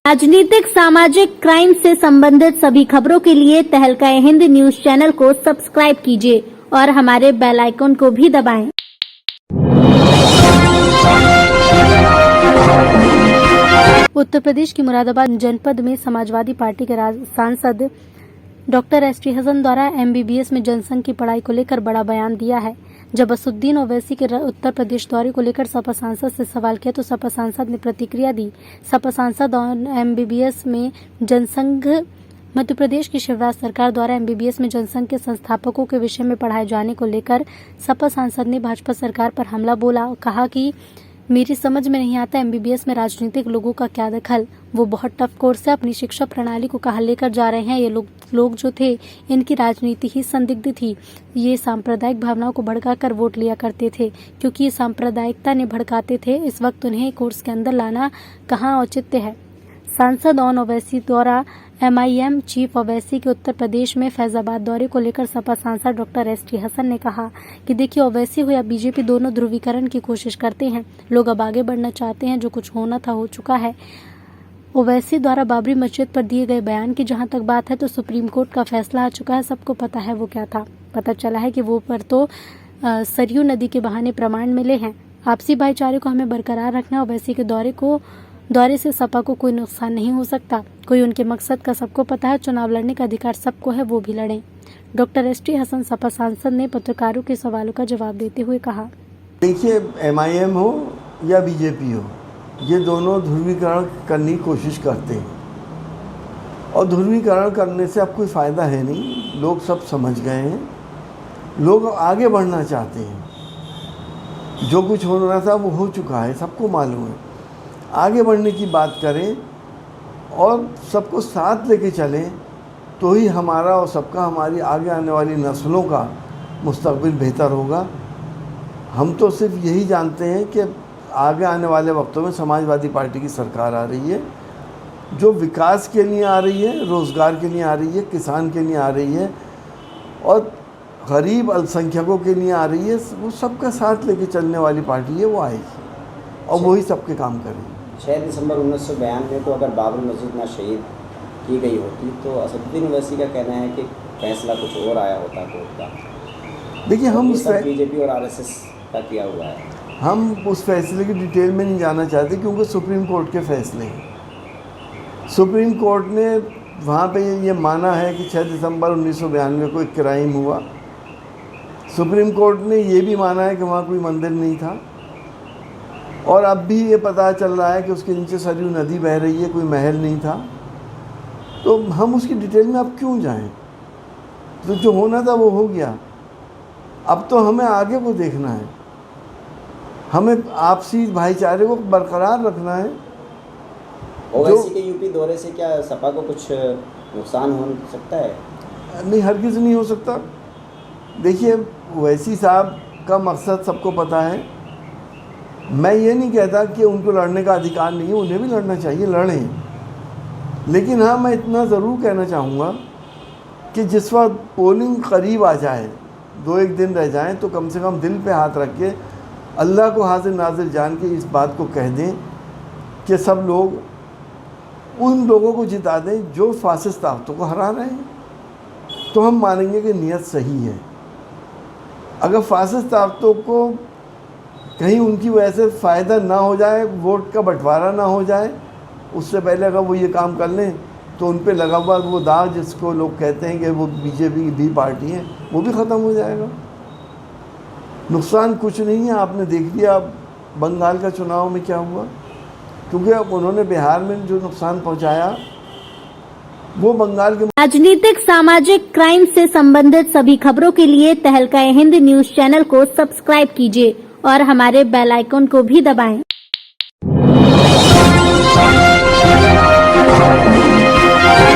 राजनीतिक सामाजिक क्राइम से संबंधित सभी खबरों के लिए तहलका हिंद न्यूज चैनल को सब्सक्राइब कीजिए और हमारे बेल आइकन को भी दबाएं। उत्तर प्रदेश की मुरादाबाद जनपद में समाजवादी पार्टी के सांसद डॉक्टर एसटी हसन द्वारा एमबीबीएस में जनसंघ की पढ़ाई को लेकर बड़ा बयान दिया है। जब असदुद्दीन ओवैसी के उत्तर प्रदेश दौरे को लेकर सपा सांसद से सवाल किया तो सपा सांसद ने प्रतिक्रिया दी। सपा सांसद एमबीबीएस में जनसंघ मध्य प्रदेश की शिवराज सरकार द्वारा एमबीबीएस में जनसंघ के संस्थापकों के विषय में पढ़ाए जाने को लेकर सपा सांसद ने भाजपा सरकार पर हमला बोला। कहा कि मेरी समझ में नहीं आता एमबीबीएस में राजनीतिक लोगों का क्या दखल। वो बहुत टफ कोर्स है, अपनी शिक्षा प्रणाली को कहाँ लेकर जा रहे हैं। ये लोग जो थे इनकी राजनीति ही संदिग्ध थी। ये सांप्रदायिक भावनाओं को भड़काकर वोट लिया करते थे, क्योंकि ये सांप्रदायिकता ने भड़काते थे। इस वक्त उन्हें कोर्स के अंदर लाना कहाँ औचित्य है। सांसद ऑन ओवैसी द्वारा एमआईएम चीफ ओवैसी के उत्तर प्रदेश में फैजाबाद दौरे को लेकर सपा सांसद डॉक्टर एसटी हसन ने कहा कि देखिए, ओवैसी हो या बीजेपी दोनों ध्रुवीकरण की कोशिश करते हैं। लोग अब आगे बढ़ना चाहते हैं, जो कुछ होना था हो चुका है। ओवैसी द्वारा बाबरी मस्जिद पर दिए गए बयान की जहां तक बात है तो सुप्रीम कोर्ट का फैसला आ चुका है। सबको पता है वो क्या था। पता चला है कि वो पर तो सरयू नदी के बहाने प्रमाण मिले हैं। आपसी भाईचारे को हमें बरकरार रखना। ओवैसी के दौरे से सपा को कोई नुकसान नहीं हो सकता। कोई उनके मकसद का सबको पता है। चुनाव लड़ने का अधिकार सबको है, वो भी लड़ें। डॉक्टर एसटी हसन सपा सांसद ने पत्रकारों के सवालों का जवाब देते हुए कहा, देखिए, एमआईएम हो या बीजेपी हो, ये दोनों ध्रुवीकरण करने की कोशिश करते हैं और ध्रुवीकरण करने से अब कोई फ़ायदा है नहीं। लोग सब समझ गए हैं। लोग आगे बढ़ना चाहते हैं। जो कुछ होना था वो हो चुका है, सबको मालूम है। आगे बढ़ने की बात करें और सबको साथ लेके चलें तो ही हमारा और सबका, हमारी आगे आने वाली नस्लों का मुस्तकबिल बेहतर होगा। हम तो सिर्फ यही जानते हैं कि आगे आने वाले वक्तों में समाजवादी पार्टी की सरकार आ रही है, जो विकास के लिए आ रही है, रोज़गार के लिए आ रही है, किसान के लिए आ रही है और गरीब अल्पसंख्यकों के लिए आ रही है। वो सबका साथ लेके चलने वाली पार्टी है, वो आएगी और वही सबके काम करेगी। 6 दिसंबर 1992 को अगर बाबरी मस्जिद ना शहीद की गई होती तो असदुद्दीन ओवैसी का कहना है कि फैसला कुछ और आया होता कोर्ट का। देखिए, हम बीजेपी और आरएसएस का किया हुआ है। हम उस फैसले की डिटेल में नहीं जाना चाहते, क्योंकि सुप्रीम कोर्ट के फैसले हैं। सुप्रीम कोर्ट ने वहाँ पे ये माना है कि 6 दिसंबर 1992 को एक क्राइम हुआ। सुप्रीम कोर्ट ने ये भी माना है कि वहाँ कोई मंदिर नहीं था और अब भी ये पता चल रहा है कि उसके नीचे सरयू नदी बह रही है, कोई महल नहीं था। तो हम उसकी डिटेल में अब क्यों जाएं? तो जो होना था वो हो गया। अब तो हमें आगे को देखना है। हमें आपसी भाईचारे को बरकरार रखना है। ओवैसी के यूपी दौरे से क्या सपा को कुछ नुकसान हो सकता है? नहीं, हरगिज़ नहीं हो सकता। देखिए, ओवैसी साहब का मकसद सबको पता है। मैं ये नहीं कहता कि उनको लड़ने का अधिकार नहीं है, उन्हें भी लड़ना चाहिए, लड़ें। लेकिन हाँ, मैं इतना ज़रूर कहना चाहूँगा कि जिस वक्त पोलिंग करीब आ जाए, 2-1 दिन रह जाएं, तो कम से कम दिल पे हाथ रख के अल्लाह को हाजिर नाजिर जान के इस बात को कह दें कि सब लोग उन लोगों को जिता दें जो फासिस्ट ताकतों को हरा रहे हैं, तो हम मानेंगे कि नीयत सही है। अगर फासिस्ट ताकतों को कहीं उनकी वजह से फ़ायदा ना हो जाए, वोट का बंटवारा ना हो जाए, उससे पहले अगर वो ये काम कर लें तो उन पे लगा हुआ वो दाग, जिसको लोग कहते हैं कि वो बीजेपी की भी पार्टी है, वो भी ख़त्म हो जाएगा। नुकसान कुछ नहीं है। आपने देख लिया बंगाल का चुनाव में क्या हुआ, क्योंकि अब उन्होंने बिहार में जो नुकसान पहुंचाया वो बंगाल के। राजनीतिक सामाजिक क्राइम से संबंधित सभी खबरों के लिए तहलका हिंद न्यूज चैनल को सब्सक्राइब कीजिए और हमारे बेल आइकन को भी दबाएं।